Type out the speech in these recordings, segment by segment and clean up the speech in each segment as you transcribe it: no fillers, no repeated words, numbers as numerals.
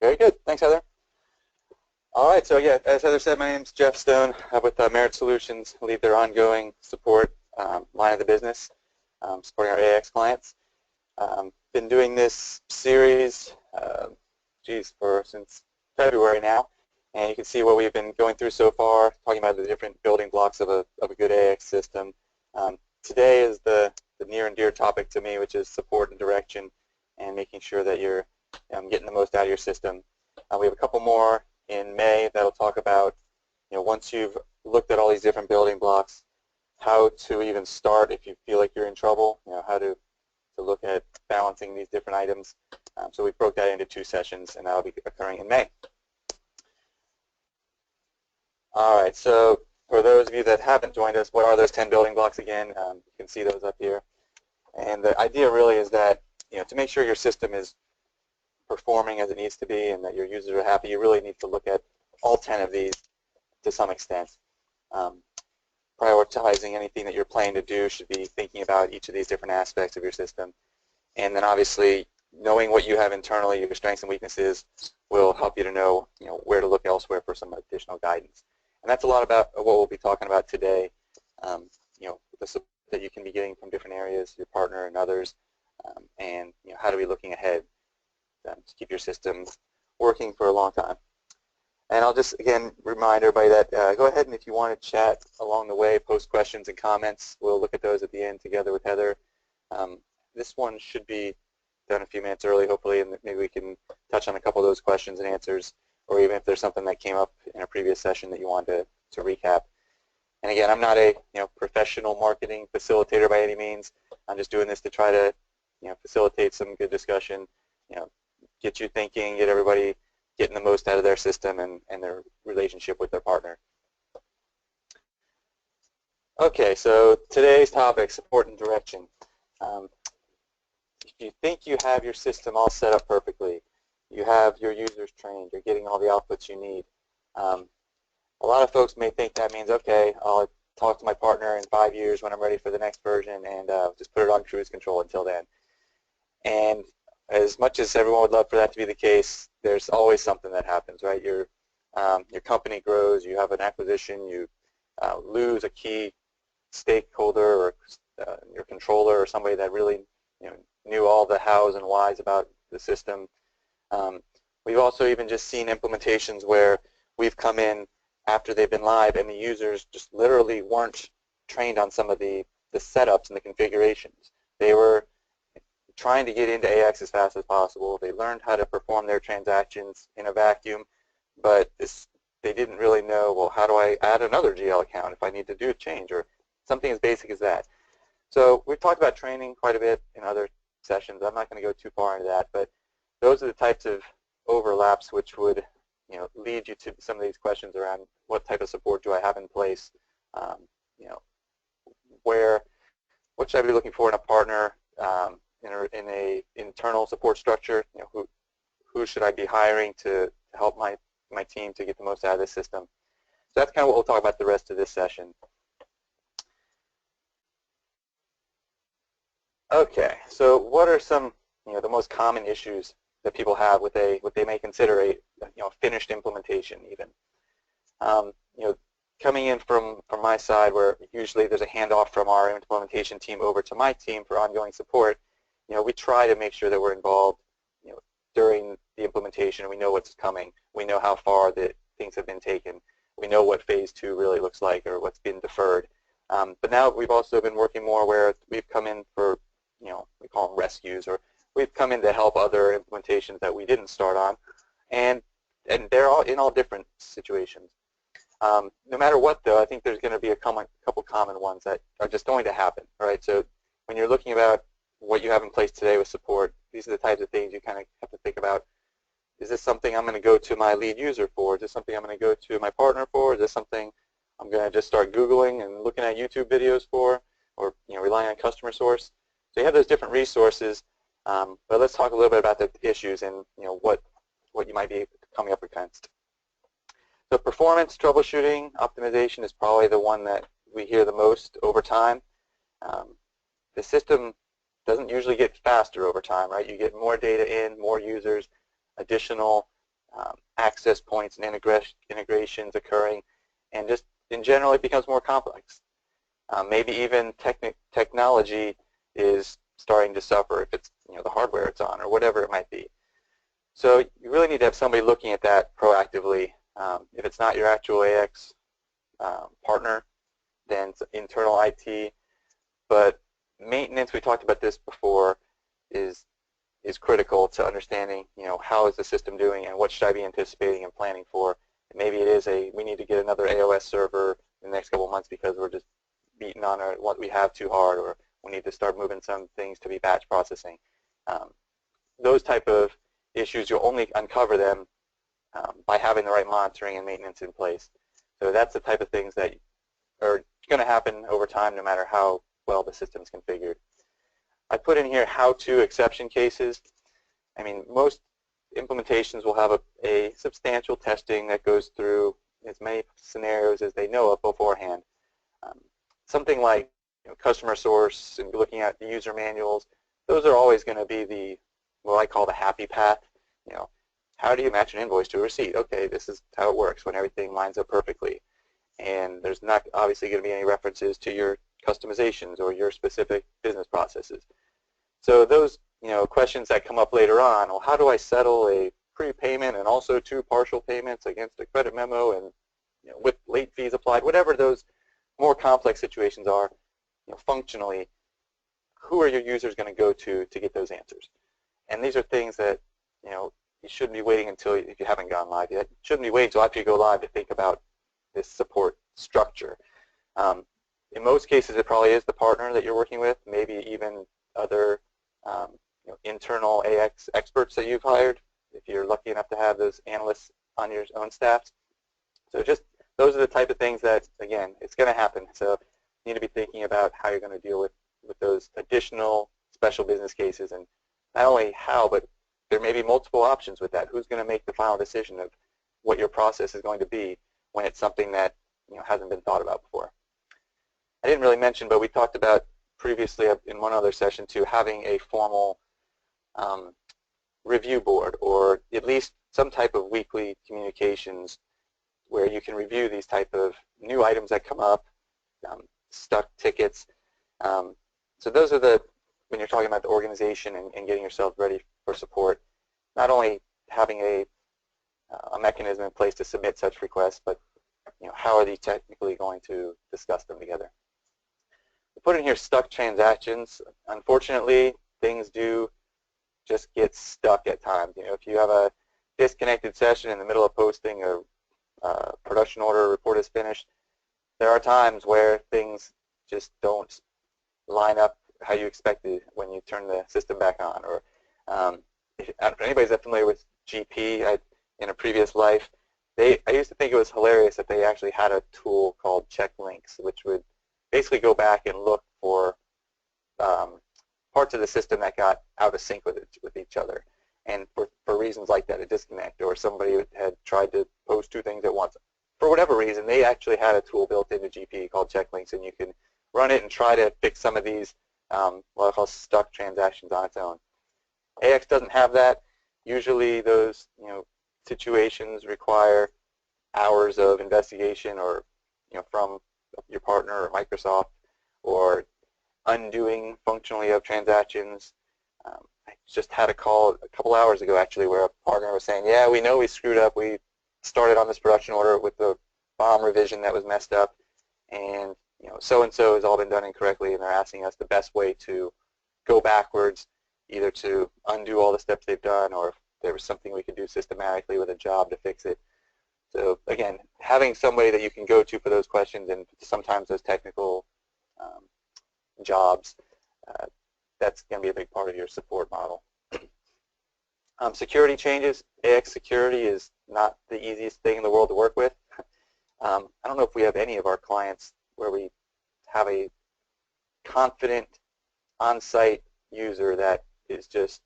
Very good. Thanks, Heather. All right, so yeah, as Heather said, my name's Jeff Stone. I'm with Merit Solutions. I lead their ongoing support line of the business, supporting our AX clients. Been doing this series, since February now, and you can see what we've been going through so far, talking about the different building blocks of a good AX system. Today is the near and dear topic to me, which is support and direction, and making sure that you're getting the most out of your system. We have a couple more in May that'll talk about, once you've looked at all these different building blocks, how to even start if you feel like you're in trouble, how to look at balancing these different items. So we broke that into 2 sessions, and that'll be occurring in May. All right, so for those of you that haven't joined us, what are those 10 building blocks again? You can see those up here. And the idea really is that, to make sure your system is performing as it needs to be and that your users are happy, you really need to look at all 10 of these to some extent. Prioritizing anything that you're planning to do should be thinking about each of these different aspects of your system. And then obviously knowing what you have internally, your strengths and weaknesses, will help you to know, where to look elsewhere for some additional guidance. And that's a lot about what we'll be talking about today, the support that you can be getting from different areas, your partner and others, and how to be looking ahead to keep your systems working for a long time. And I'll just, again, remind everybody that go ahead and if you want to chat along the way, post questions and comments. We'll look at those at the end together with Heather. This one should be done a few minutes early, hopefully, and maybe we can touch on a couple of those questions and answers, or even if there's something that came up in a previous session that you wanted to recap. And again, I'm not a professional marketing facilitator by any means. I'm just doing this to try to facilitate some good discussion, get you thinking, get everybody getting the most out of their system and their relationship with their partner. Okay, so today's topic, support and direction. If you think you have your system all set up perfectly, you have your users trained, you're getting all the outputs you need, a lot of folks may think that means, okay, I'll talk to my partner in 5 years when I'm ready for the next version and just put it on cruise control until then. And as much as everyone would love for that to be the case, there's always something that happens, right? Your company grows, you have an acquisition, you lose a key stakeholder or your controller or somebody that really knew all the hows and whys about the system. We've also even just seen implementations where we've come in after they've been live and the users just literally weren't trained on some of the setups and the configurations. They were trying to get into AX as fast as possible. They learned how to perform their transactions in a vacuum, but they didn't really know, well, how do I add another GL account if I need to do a change, or something as basic as that. So we've talked about training quite a bit in other sessions. I'm not going to go too far into that, but those are the types of overlaps which would lead you to some of these questions around what type of support do I have in place, what should I be looking for in a partner, in a internal support structure, who should I be hiring to help my team to get the most out of this system. So that's kind of what we'll talk about the rest of this session. Okay, so what are some the most common issues that people have with what they may consider a finished implementation even. Coming in from my side, where usually there's a handoff from our implementation team over to my team for ongoing support, we try to make sure that we're involved during the implementation. We know what's coming. We know how far the things have been taken. We know what phase 2 really looks like or what's been deferred. But now we've also been working more where we've come in for, we call them rescues, or we've come in to help other implementations that we didn't start on, and they're all in all different situations. No matter what, though, I think there's going to be a couple common ones that are just going to happen. Right? So when you're looking about what you have in place today with support, these are the types of things you kind of have to think about. Is this something I'm going to go to my lead user for? Is this something I'm going to go to my partner for? Is this something I'm going to just start Googling and looking at YouTube videos for, or relying on customer source? So you have those different resources, but let's talk a little bit about the issues and what you might be coming up against. So performance, troubleshooting, optimization is probably the one that we hear the most over time. The system doesn't usually get faster over time, right? You get more data in, more users, additional access points and integrations occurring, and just in general it becomes more complex. Maybe even technology is starting to suffer if it's the hardware it's on or whatever it might be. So you really need to have somebody looking at that proactively. If it's not your actual AX partner, then it's internal IT. But maintenance, we talked about this before, is critical to understanding, how is the system doing and what should I be anticipating and planning for. And maybe it is we need to get another AOS server in the next couple of months because we're just beating on what we have too hard, or we need to start moving some things to be batch processing. Those type of issues, you'll only uncover them by having the right monitoring and maintenance in place. So that's the type of things that are going to happen over time no matter how well the system is configured. I put in here how-to exception cases. I mean, most implementations will have a substantial testing that goes through as many scenarios as they know of beforehand. Something like customer source and looking at the user manuals, those are always going to be what I call the happy path. How do you match an invoice to a receipt? Okay, this is how it works when everything lines up perfectly. And there's not obviously going to be any references to your customizations or your specific business processes. So those questions that come up later on, well, how do I settle a prepayment and also 2 partial payments against a credit memo and with late fees applied, whatever those more complex situations are, functionally, who are your users going to go to get those answers? And these are things that you shouldn't be waiting until, if you haven't gone live yet, you shouldn't be waiting until after you go live to think about this support structure. In most cases, it probably is the partner that you're working with, maybe even other internal AX experts that you've hired, if you're lucky enough to have those analysts on your own staff. So just those are the type of things that, again, it's going to happen. So you need to be thinking about how you're going to deal with those additional special business cases, and not only how, but there may be multiple options with that. Who's going to make the final decision of what your process is going to be when it's something that hasn't been thought about before? I didn't really mention, but we talked about previously in one other session too, having a formal review board, or at least some type of weekly communications where you can review these type of new items that come up, stuck tickets. So those are when you're talking about the organization and getting yourself ready for support, not only having a mechanism in place to submit such requests, but how are these technically going to discuss them together. We put in here stuck transactions. Unfortunately, things do just get stuck at times. If you have a disconnected session in the middle of posting a production order report is finished, there are times where things just don't line up how you expected when you turn the system back on. Or if anybody's familiar with GP, in a previous life, I used to think it was hilarious that they actually had a tool called check links, which would basically go back and look for parts of the system that got out of sync with each other. And for reasons like that, a disconnect, or somebody had tried to post 2 things at once. For whatever reason, they actually had a tool built into GP called check links, and you can run it and try to fix some of these what I call stuck transactions on its own. AX doesn't have that. Usually those situations require hours of investigation, or from your partner or Microsoft, or undoing functionally of transactions. I just had a call a couple hours ago actually where a partner was saying, yeah, we know we screwed up. We started on this production order with the BOM revision that was messed up, and so-and-so has all been done incorrectly, and they're asking us the best way to go backwards, either to undo all the steps they've done, or if there was something we could do systematically with a job to fix it. So again, having somebody that you can go to for those questions, and sometimes those technical jobs, that's going to be a big part of your support model. Security changes. AX security is not the easiest thing in the world to work with. I don't know if we have any of our clients where we have a confident on-site user that is just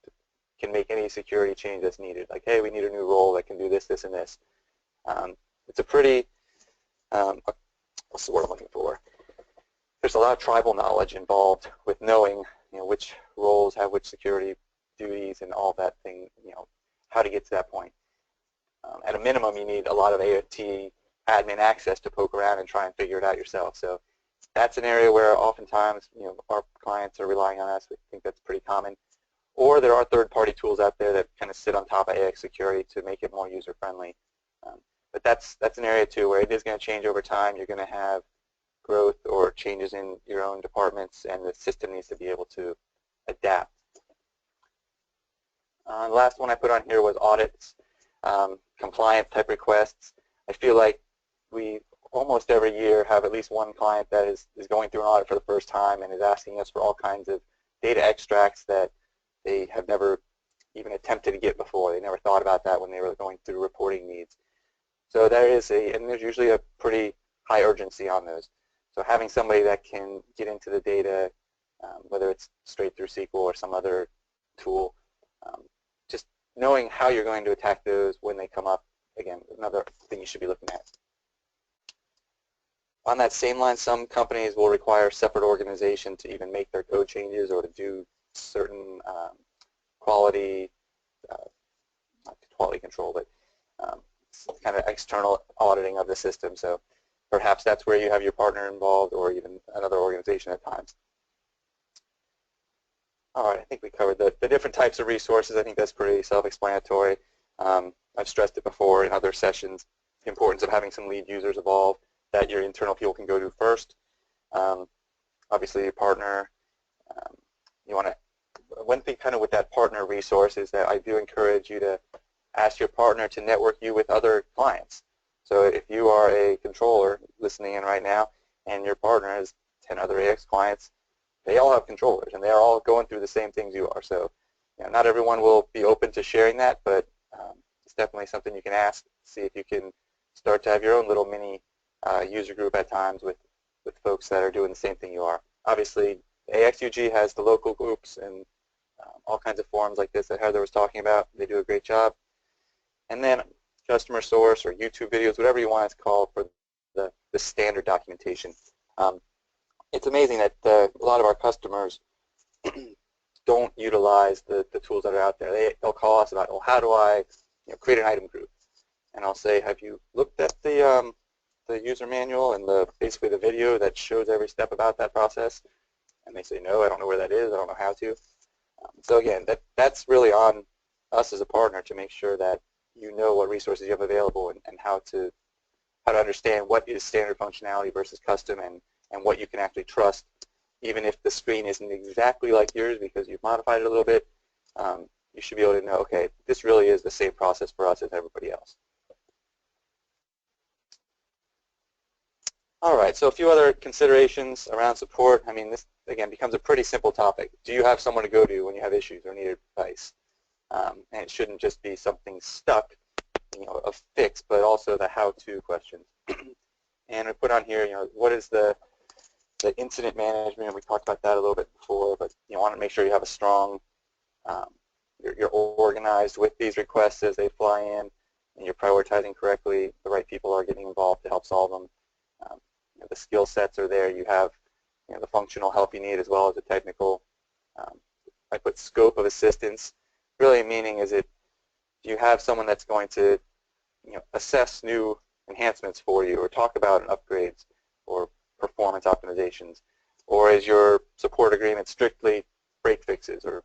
can make any security change that's needed. Like, hey, we need a new role that can do this, this, and this. It's a pretty, what's the word I'm looking for? There's a lot of tribal knowledge involved with knowing, which roles have which security duties and all that thing, how to get to that point. At a minimum, you need a lot of AOT admin access to poke around and try and figure it out yourself. So that's an area where oftentimes our clients are relying on us. We think that's pretty common. Or there are third-party tools out there that kind of sit on top of AX security to make it more user-friendly. But that's an area too where it is going to change over time. You're going to have growth or changes in your own departments, and the system needs to be able to adapt. The last one I put on here was audits, compliance type requests. I feel like we almost every year have at least one client that is going through an audit for the first time and is asking us for all kinds of data extracts that they have never even attempted to get before. They never thought about that when they were going through reporting needs. So there is and there's usually a pretty high urgency on those. So having somebody that can get into the data, whether it's straight through SQL or some other tool, just knowing how you're going to attack those when they come up, again, another thing you should be looking at. On that same line, some companies will require separate organization to even make their code changes or to do certain quality, not quality control, but kind of external auditing of the system. So perhaps that's where you have your partner involved or even another organization at times. All right, I think we covered the different types of resources. I think that's pretty self-explanatory. I've stressed it before in other sessions, the importance of having some lead users involved that your internal people can go to first. Obviously, your partner, you want to, one thing kind of with that partner resource is that I do encourage you to ask your partner to network you with other clients. So if you are a controller listening in right now and your partner has 10 other AX clients, they all have controllers and they're all going through the same things you are. So not everyone will be open to sharing that, but it's definitely something you can ask, see if you can start to have your own little mini user group at times with folks that are doing the same thing you are. Obviously, AXUG has the local groups and all kinds of forums like this that Heather was talking about. They do a great job. And then customer source or YouTube videos, whatever you want it's called, for the standard documentation. It's amazing that a lot of our customers don't utilize the tools that are out there. They'll call us about, well, how do I create an item group? And I'll say, have you looked at the user manual and basically the video that shows every step about that process? And they say, no, I don't know where that is. I don't know how to. So again, that's really on us as a partner to make sure that you know what resources you have available and how to understand what is standard functionality versus custom and what you can actually trust, even if the screen isn't exactly like yours because you've modified it a little bit. You should be able to know, okay, this really is the same process for us as everybody else. All right, so a few other considerations around support. I mean, this, again, becomes a pretty simple topic. Do you have someone to go to when you have issues or need advice? And it shouldn't just be something stuck, a fix, but also the how-to questions. And I put on here, what is the incident management? We talked about that a little bit before, but you want to make sure you have a strong, you're organized with these requests as they fly in, and you're prioritizing correctly. The right people are getting involved to help solve them. The skill sets are there. You have the functional help you need as well as the technical. I put scope of assistance. Really meaning is it, do you have someone that's going to assess new enhancements for you or talk about upgrades or performance optimizations, or is your support agreement strictly break fixes, or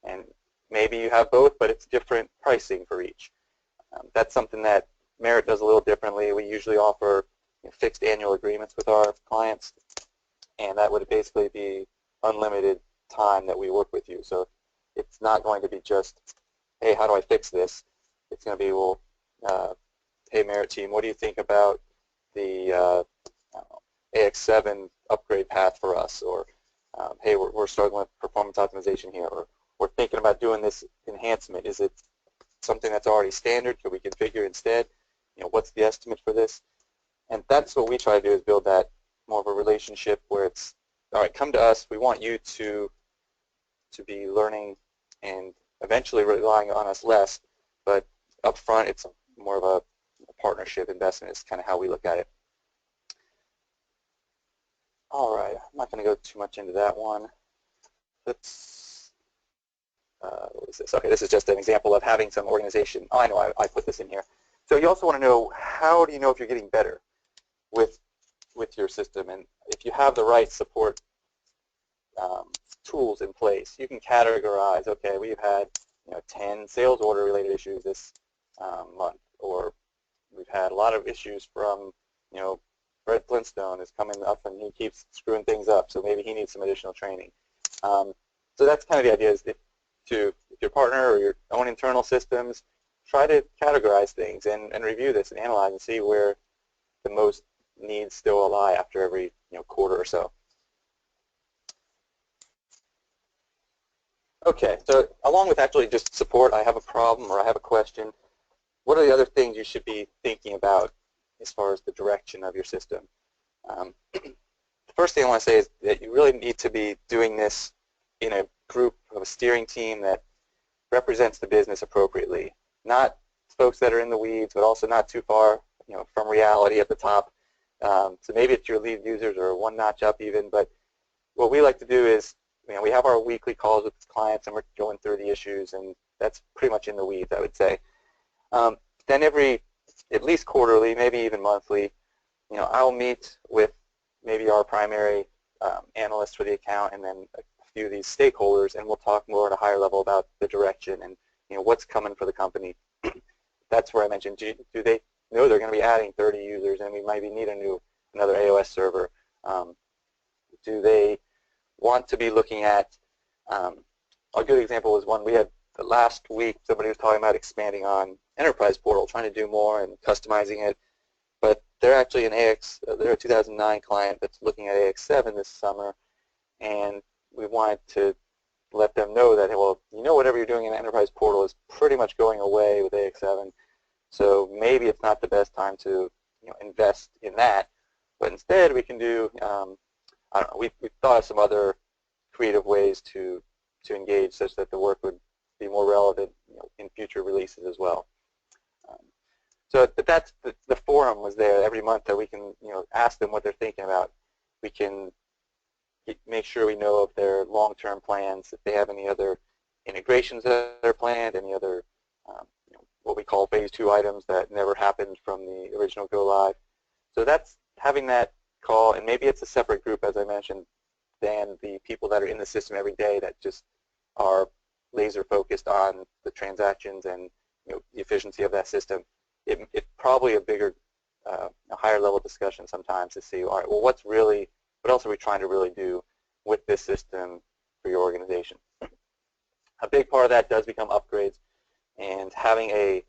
and maybe you have both, but it's different pricing for each. That's something that Merit does a little differently. We usually offer fixed annual agreements with our clients, and that would basically be unlimited time that we work with you. So it's not going to be just, hey, how do I fix this? It's going to be, well, hey, Merit team, what do you think about the AX7 upgrade path for us? Or, hey, we're struggling with performance optimization here. Or we're thinking about doing this enhancement. Is it something that's already standard? Could we configure instead? What's the estimate for this? And that's what we try to do, is build that more of a relationship where it's, all right, come to us. We want you to be learning and eventually relying on us less, but up front it's more of a partnership investment is kind of how we look at it. All right, I'm not going to go too much into that one. what is this? Okay, this is just an example of having some organization. Oh, I know, I put this in here. So you also want to know, how do you know if you're getting better with your system? And if you have the right support tools in place, you can categorize, okay, we've had 10 sales order related issues this month, or we've had a lot of issues from, Brett Flintstone is coming up and he keeps screwing things up, so maybe he needs some additional training. So that's kind of the idea, is if your partner or your own internal systems, try to categorize things and review this and analyze and see where the most needs still lie after every quarter or so. Okay, so along with actually just support, I have a problem or I have a question, what are the other things you should be thinking about as far as the direction of your system? The first thing I want to say is that you really need to be doing this in a group of a steering team that represents the business appropriately. Not folks that are in the weeds, but also not too far from reality at the top. So maybe it's your lead users or one notch up even, but what we like to do is, we have our weekly calls with clients and we're going through the issues, and that's pretty much in the weeds, I would say. Then at least quarterly, maybe even monthly, I'll meet with maybe our primary analyst for the account and then a few of these stakeholders, and we'll talk more at a higher level about the direction and what's coming for the company. That's where I mentioned, do they know they're going to be adding 30 users and we maybe need another AOS server? Do they want to be looking at, a good example was one we had last week. Somebody was talking about expanding on Enterprise Portal, trying to do more and customizing it, but they're actually they're a 2009 client that's looking at AX7 this summer, and we wanted to let them know that, well, whatever you're doing in Enterprise Portal is pretty much going away with AX7, so maybe it's not the best time to invest in that, but instead we can do, I don't know, we've thought of some other creative ways to engage such that the work would be more relevant in future releases as well. But that's the forum was there every month that we can ask them what they're thinking about. We can make sure we know of their long-term plans, if they have any other integrations that are planned, any other what we call phase 2 items that never happened from the original go live. So that's having that call, and maybe it's a separate group, as I mentioned, than the people that are in the system every day that just are laser focused on the transactions and the efficiency of that system. It's probably a bigger, a higher level discussion sometimes to see, all right, well, what else are we trying to really do with this system for your organization? A big part of that does become upgrades and having a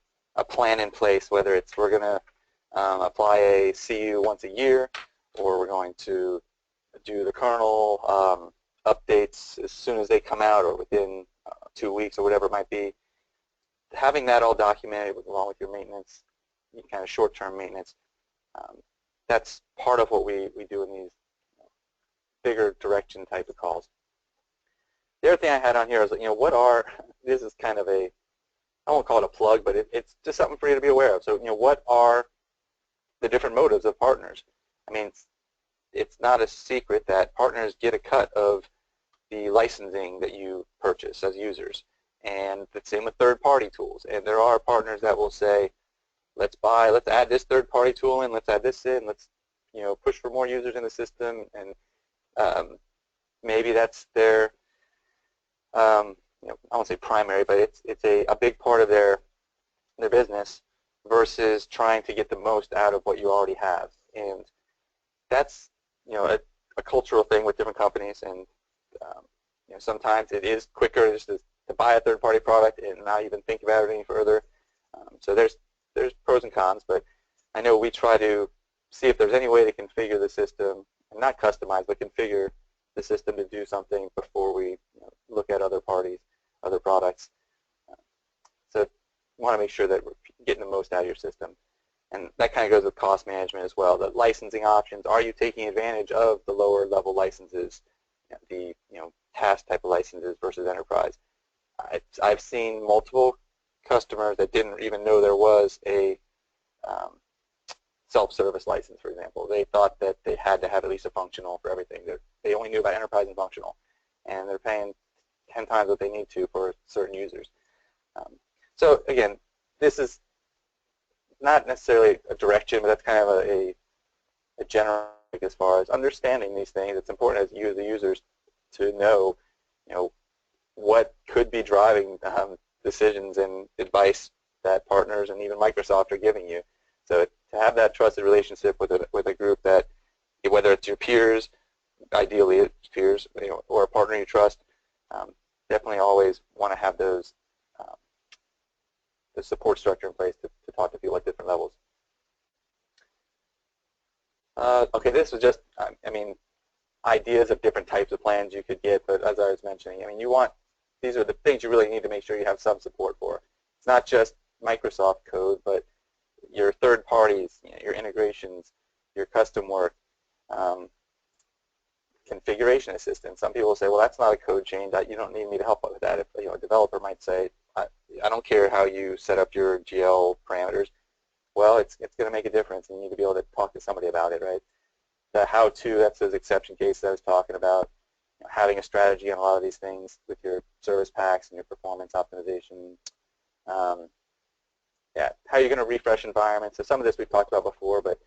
plan in place, whether it's we're going to apply a CU once a year, or we're going to do the kernel updates as soon as they come out or within 2 weeks or whatever it might be. Having that all documented along with your maintenance, kind of short-term maintenance, that's part of what we do in these bigger direction type of calls. The other thing I had on here is, this is kind of I won't call it a plug, but it's just something for you to be aware of. So, what are the different motives of partners? I mean, it's not a secret that partners get a cut of the licensing that you purchase as users. And the same with third-party tools. And there are partners that will say, let's add this third-party tool in, let's add this in, let's push for more users in the system. And maybe that's their, I won't say primary, but it's a big part of their business versus trying to get the most out of what you already have. And that's a cultural thing with different companies, and sometimes it is quicker just to buy a third-party product and not even think about it any further. So there's pros and cons, but I know we try to see if there's any way to configure the system, and not customize, but configure the system to do something before we look at other parties, other products. So you want to make sure that we're getting the most out of your system. And that kind of goes with cost management as well. The licensing options, are you taking advantage of the lower level licenses, the task type of licenses versus enterprise? I've seen multiple customers that didn't even know there was a self-service license, for example. They thought that they had to have at least a functional for everything. They only knew about enterprise and functional. And they're paying 10 times what they need to for certain users. So again, this is not necessarily a direction, but that's kind of a general as far as understanding these things. It's important as you as the users to know, what could be driving decisions and advice that partners and even Microsoft are giving you. So to have that trusted relationship with a group that, whether it's your peers, ideally it's peers, or a partner you trust, definitely always want to have those the support structure in place to talk to people at different levels. Okay, this was just, ideas of different types of plans you could get, but as I was mentioning, these are the things you really need to make sure you have some support for. It's not just Microsoft code, but your third parties, your integrations, your custom work, configuration assistance. Some people say, well, that's not a code change. You don't need me to help with that. If a developer might say, I don't care how you set up your GL parameters. Well, it's going to make a difference, and you need to be able to talk to somebody about it, right? The how-to, that's those exception cases I was talking about. Having a strategy on a lot of these things with your service packs and your performance optimization. Yeah, how you're going to refresh environments. So some of this we've talked about before, but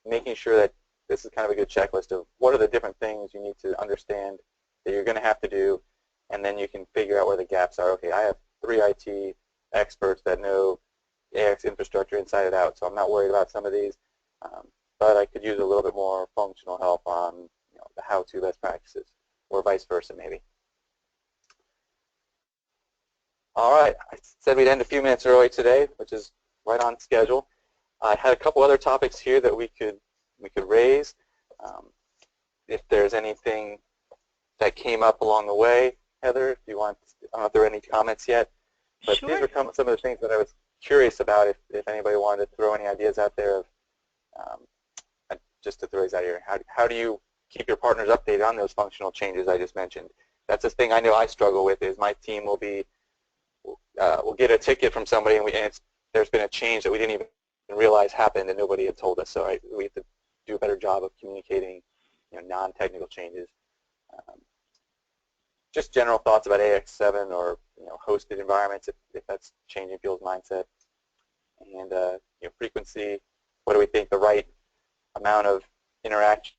making sure that this is kind of a good checklist of what are the different things you need to understand that you're going to have to do, and then you can figure out where the gaps are. Okay, I have 3 IT experts that know AX infrastructure inside and out, so I'm not worried about some of these, but I could use a little bit more functional help on the how-to best practices, or vice versa maybe. All right, I said we'd end a few minutes early today, which is right on schedule. I had a couple other topics here that we could raise. If there's anything that came up along the way, Heather, if you want, I don't know if there are any comments yet, but Sure. these were some of the things that I was curious about. If anybody wanted to throw any ideas out there of just to throw these out here, how do you keep your partners updated on those functional changes I just mentioned? That's the thing I know I struggle with. Is my team will be we'll get a ticket from somebody, and there's been a change that we didn't even realize happened, and nobody had told us. So we have to do a better job of communicating, non-technical changes. Just general thoughts about AX7 or hosted environments, if that's changing people's mindset, and frequency. What do we think the right amount of interaction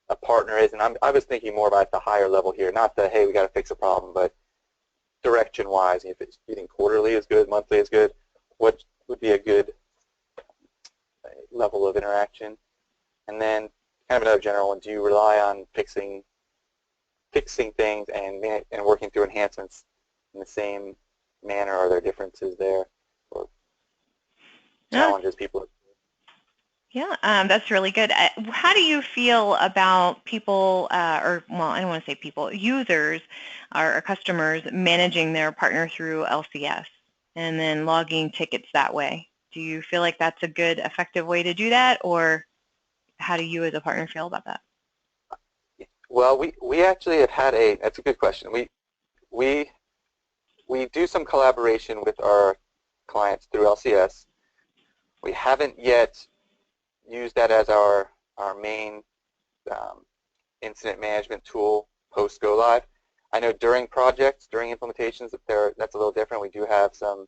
a partner is? And I was thinking more about the higher level here, not the hey we got to fix a problem, but direction-wise, if it's getting quarterly is good, monthly is good, what would be a good level of interaction? And then kind of another general one, do you rely on fixing things and working through enhancements in the same manner? Are there differences there or challenges people? Yeah, that's really good. How do you feel about people, or well, I don't want to say people, users or customers managing their partner through LCS and then logging tickets that way? Do you feel like that's a good, effective way to do that, or how do you as a partner feel about that? Well, we actually have had that's a good question. We do some collaboration with our clients through LCS. We haven't yet used that as our main incident management tool post go live. I know during projects, during implementations, that's a little different. We do have some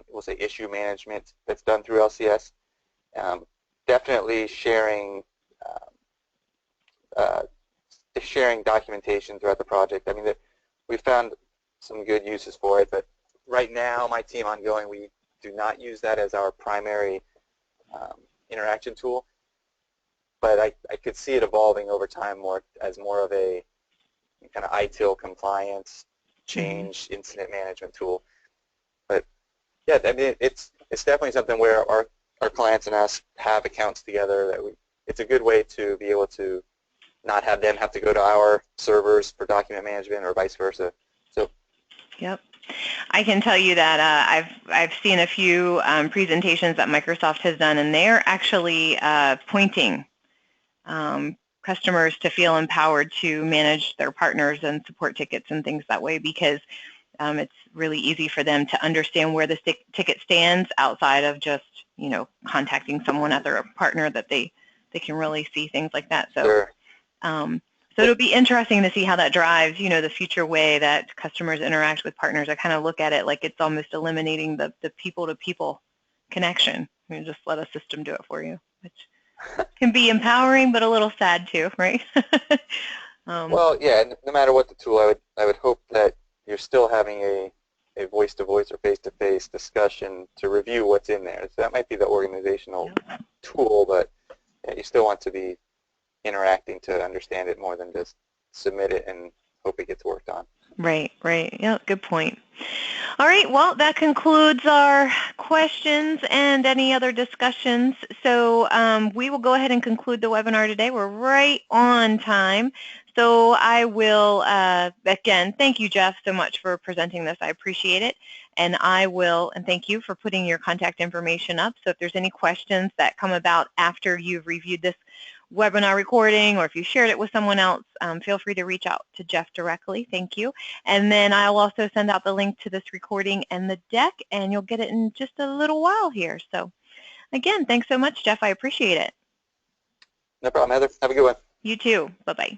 we'll say issue management that's done through LCS. Definitely sharing documentation throughout the project. I mean, we found some good uses for it, but right now, my team ongoing, we do not use that as our primary interaction tool. But I could see it evolving over time as more of a kind of ITIL compliance change incident management tool. But yeah, I mean, it's definitely something where our clients and us have accounts together that it's a good way to be able to not have them have to go to our servers for document management or vice versa. So. Yep. I can tell you that I've seen a few presentations that Microsoft has done, and they're actually pointing customers to feel empowered to manage their partners and support tickets and things that way, because it's really easy for them to understand where the ticket stands outside of just contacting someone at their partner, that they can really see things like that. So. Sure. So it'll be interesting to see how that drives, the future way that customers interact with partners. I kind of look at it like it's almost eliminating the people-to-people connection. You just let a system do it for you, which can be empowering but a little sad too, right? Well, yeah, no matter what the tool, I would hope that you're still having a voice-to-voice or face-to-face discussion to review what's in there. So that might be the organizational tool, but yeah, you still want to be interacting to understand it more than just submit it and hope it gets worked on. Right, right. Yeah, good point. All right, well, that concludes our questions and any other discussions. So we will go ahead and conclude the webinar today. We're right on time. So I will, again, thank you, Jeff, so much for presenting this. I appreciate it. And thank you for putting your contact information up. So if there's any questions that come about after you've reviewed this webinar recording, or if you shared it with someone else, feel free to reach out to Jeff directly. Thank you. And then I'll also send out the link to this recording and the deck, and you'll get it in just a little while here. So again, thanks so much, Jeff. I appreciate it. No problem, Heather. Have a good one. You too. Bye-bye.